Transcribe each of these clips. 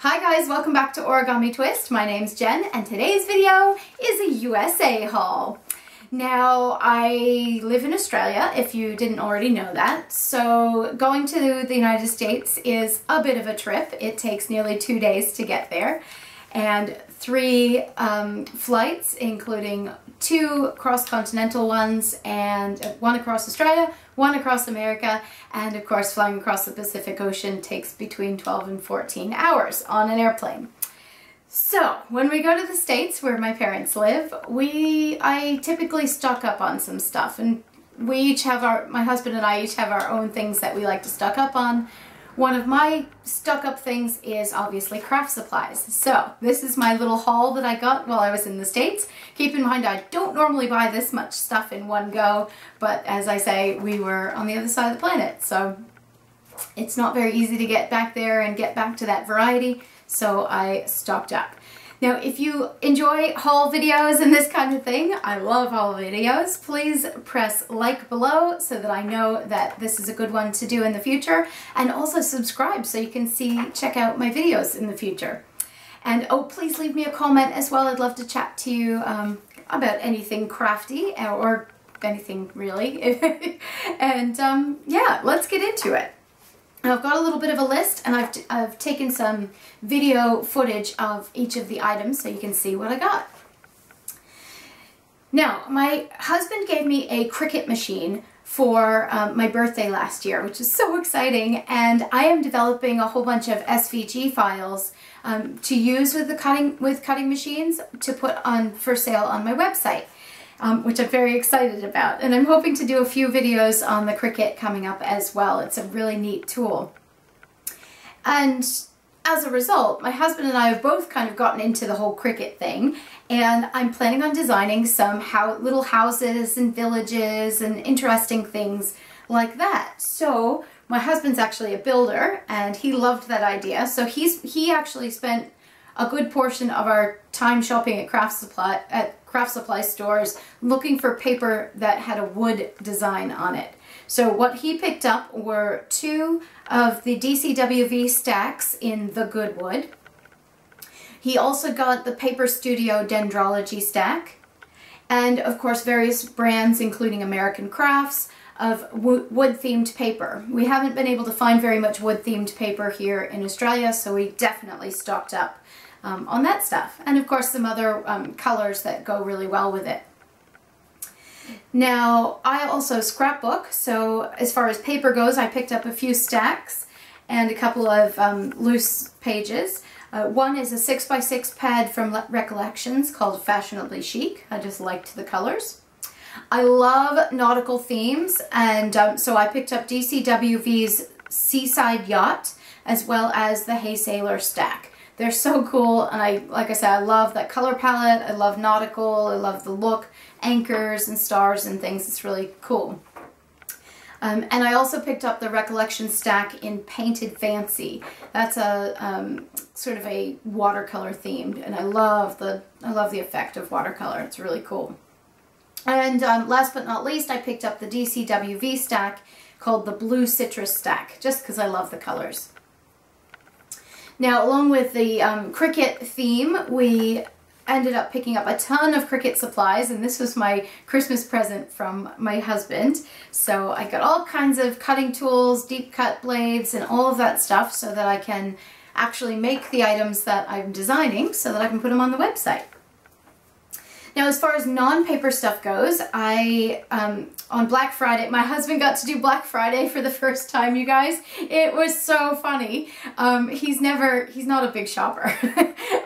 Hi guys, welcome back to Origami Twist. My name's Jen and today's video is a USA haul. Now, I live in Australia, if you didn't already know that, so going to the United States is a bit of a trip. It takes nearly 2 days to get there, and 3 flights, including 2 cross-continental ones, and 1 across Australia, 1 across America, and of course flying across the Pacific Ocean takes between 12 and 14 hours on an airplane. So when we go to the States where my parents live, I typically stock up on some stuff, and we each have my husband and I each have our own things that we like to stock up on. One of my stock up things is obviously craft supplies. So this is my little haul that I got while I was in the States. Keep in mind, I don't normally buy this much stuff in one go, but as I say, we were on the other side of the planet, so it's not very easy to get back there and get back to that variety, so I stocked up. Now, if you enjoy haul videos and this kind of thing, I love haul videos, please press like below so that I know that this is a good one to do in the future, and also subscribe so you can check out my videos in the future. And oh, please leave me a comment as well. I'd love to chat to you about anything crafty or anything really. And yeah, let's get into it. I've got a little bit of a list, and I've taken some video footage of each of the items so you can see what I got. Now, my husband gave me a Cricut machine for my birthday last year, which is so exciting, and I am developing a whole bunch of SVG files to use with cutting machines to put on for sale on my website. Which I'm very excited about, and I'm hoping to do a few videos on the Cricut coming up as well. It's a really neat tool. And as a result, my husband and I have both kind of gotten into the whole Cricut thing, and I'm planning on designing some little houses and villages and interesting things like that. So my husband's actually a builder, and he loved that idea, so he actually spent a good portion of our time shopping at craft supply stores looking for paper that had a wood design on it. So what he picked up were 2 of the DCWV stacks in the good wood. He also got the Paper Studio Dendrology stack, and of course various brands including American Crafts of wood-themed paper. We haven't been able to find very much wood-themed paper here in Australia, so we definitely stocked up on that stuff, and of course some other colors that go really well with it. Now, I also scrapbook, so as far as paper goes, I picked up a few stacks and a couple of loose pages. One is a 6x6 pad from Recollections called Fashionably Chic. I just liked the colors. I love nautical themes, and so I picked up DCWV's Seaside Yacht as well as the Hey Sailor stack. They're so cool, and like I said, I love that color palette. I love nautical. I love the look, anchors and stars and things. It's really cool. And I also picked up the Recollection stack in Painted Fancy. That's a sort of a watercolor themed, and I love the effect of watercolor. It's really cool. And last but not least, I picked up the DCWV stack called the Blue Citrus stack, just because I love the colors. Now, along with the Cricut theme, we ended up picking up a ton of Cricut supplies, and this was my Christmas present from my husband. So I got all kinds of cutting tools, deep cut blades, and all of that stuff so that I can actually make the items that I'm designing so that I can put them on the website. Now, as far as non-paper stuff goes, on Black Friday, my husband got to do Black Friday for the first time, you guys. It was so funny. He's not a big shopper.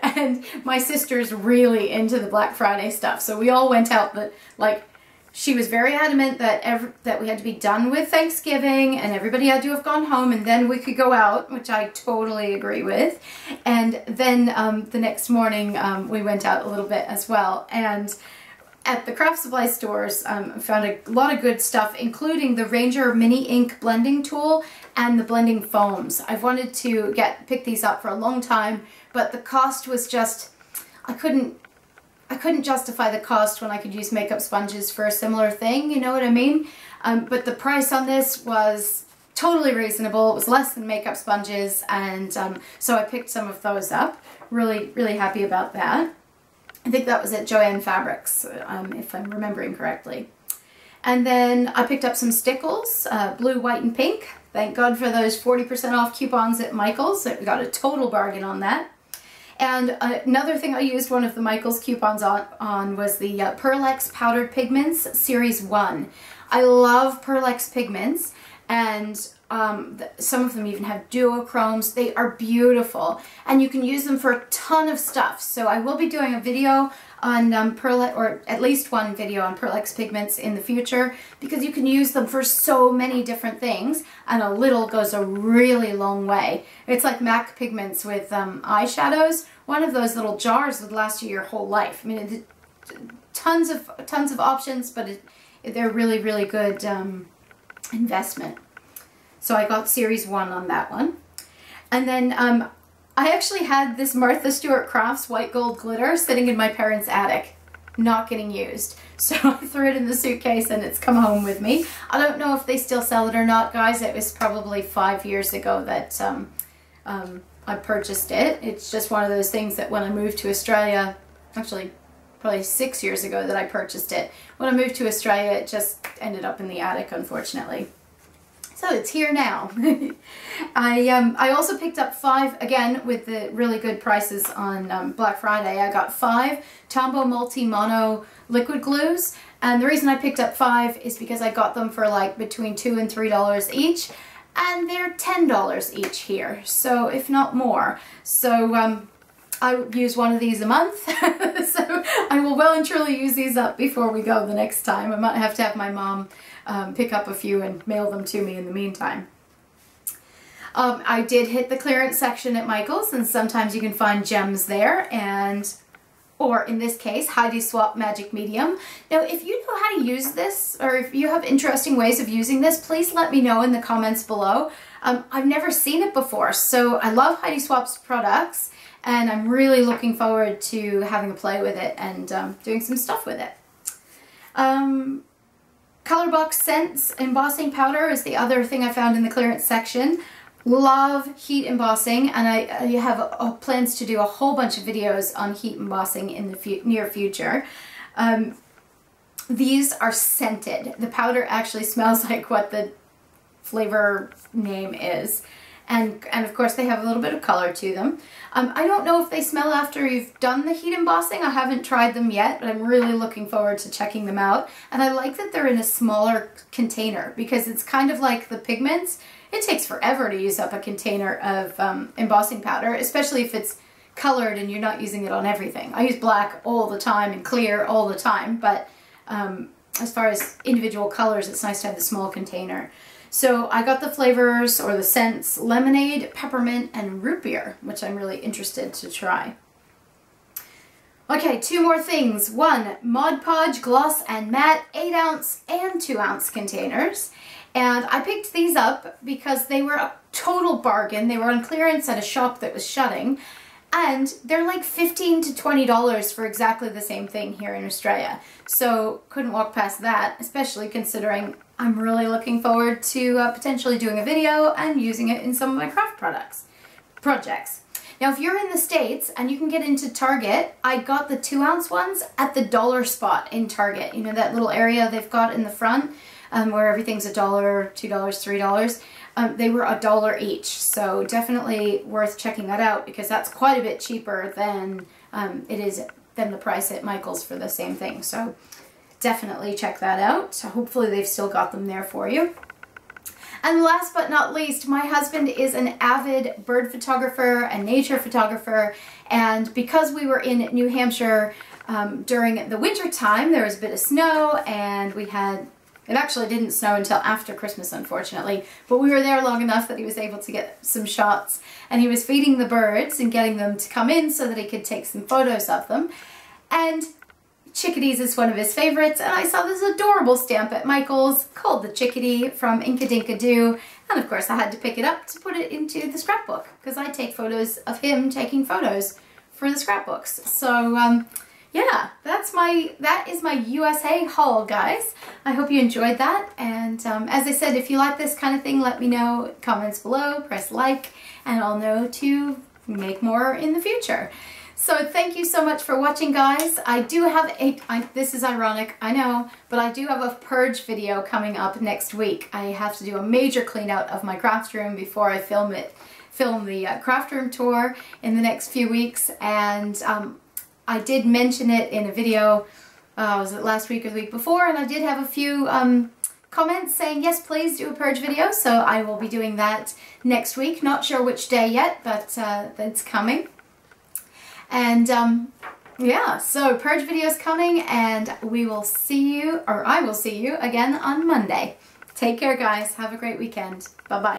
And my sister's really into the Black Friday stuff. So we all went out, but like, she was very adamant that we had to be done with Thanksgiving and everybody had to have gone home and then we could go out, which I totally agree with. And then the next morning we went out a little bit as well. And at the craft supply stores, I found a lot of good stuff, including the Ranger Mini Ink blending tool and the blending foams. I've wanted to pick these up for a long time, but the cost was just, I couldn't justify the cost when I could use makeup sponges for a similar thing, you know what I mean? But the price on this was totally reasonable. It was less than makeup sponges, and so I picked some of those up. Really, really happy about that. I think that was at Joann Fabrics, if I'm remembering correctly. And then I picked up some stickles, blue, white, and pink. Thank God for those 40% off coupons at Michael's. We got a total bargain on that. And another thing I used one of the Michael's coupons on was the Pearl-Ex Powdered Pigments Series 1. I love Pearl-Ex pigments, and some of them even have duochromes. They are beautiful, and you can use them for a ton of stuff. So I will be doing a video on or at least one video on Pearl-Ex pigments in the future, because you can use them for so many different things, and a little goes a really long way. It's like MAC pigments with eyeshadows. One of those little jars would last you your whole life. I mean, tons of options, but they're really, really good investment. So I got Series 1 on that one. And then I actually had this Martha Stewart Crafts white gold glitter sitting in my parents' attic, not getting used. So I threw it in the suitcase and it's come home with me. I don't know if they still sell it or not, guys. It was probably 5 years ago that I purchased it. It's just one of those things that when I moved to Australia, actually probably 6 years ago that I purchased it. When I moved to Australia, it just ended up in the attic, unfortunately. So it's here now. I also picked up 5, again, with the really good prices on Black Friday. I got 5 Tombow Multi-Mono liquid glues. And the reason I picked up 5 is because I got them for like between $2 and $3 each. And they're $10 each here, so if not more. So I use one of these a month. So I will well and truly use these up before we go the next time. I might have to have my mom pick up a few and mail them to me in the meantime. I did hit the clearance section at Michael's, and sometimes you can find gems there, or in this case, Heidi Swap Magic Medium. Now, if you know how to use this, or if you have interesting ways of using this, please let me know in the comments below. I've never seen it before, so I love Heidi Swap's products, and I'm really looking forward to having a play with it and doing some stuff with it. Colorbox Scents embossing powder is the other thing I found in the clearance section. Love heat embossing, and I have plans to do a whole bunch of videos on heat embossing in the near future. These are scented. The powder actually smells like what the flavor name is. And of course they have a little bit of color to them. I don't know if they smell after you've done the heat embossing. I haven't tried them yet, but I'm really looking forward to checking them out. And I like that they're in a smaller container, because it's kind of like the pigments. It takes forever to use up a container of embossing powder, especially if it's colored and you're not using it on everything. I use black all the time and clear all the time, but as far as individual colors, it's nice to have the small container. So I got the flavors, or the scents, lemonade, peppermint, and root beer, which I'm really interested to try. Okay, 2 more things. 1, Mod Podge Gloss and Matte 8-ounce and 2-ounce containers. And I picked these up because they were a total bargain. They were on clearance at a shop that was shutting. And they're like $15 to $20 for exactly the same thing here in Australia. So couldn't walk past that, especially considering I'm really looking forward to potentially doing a video and using it in some of my craft projects. Now, if you're in the States and you can get into Target, I got the 2-ounce ones at the dollar spot in Target. You know, that little area they've got in the front where everything's $1, $2, $3. They were $1 each, so definitely worth checking that out, because that's quite a bit cheaper than the price at Michael's for the same thing. So definitely check that out. So hopefully they've still got them there for you. And last but not least, my husband is an avid bird photographer and nature photographer, and because we were in New Hampshire during the winter time, there was a bit of snow, and it actually didn't snow until after Christmas, unfortunately, but we were there long enough that he was able to get some shots, and he was feeding the birds and getting them to come in so that he could take some photos of them. And chickadees is one of his favorites, and I saw this adorable stamp at Michael's called the Chickadee from Inkadinkadoo, and of course I had to pick it up to put it into the scrapbook, because I take photos of him taking photos for the scrapbooks. So yeah, that is my USA haul, guys. I hope you enjoyed that, and as I said, if you like this kind of thing, let me know. Comments below, press like, and I'll know to make more in the future. So thank you so much for watching, guys. I do have this is ironic, I know, but I do have a purge video coming up next week. I have to do a major clean out of my craft room before I film the craft room tour in the next few weeks, and I did mention it in a video, was it last week or the week before, and I did have a few comments saying yes, please do a purge video, so I will be doing that next week. Not sure which day yet, but it's coming. And yeah, so purge video is coming, and we will see you, or I will see you again on Monday. Take care, guys. Have a great weekend. Bye-bye.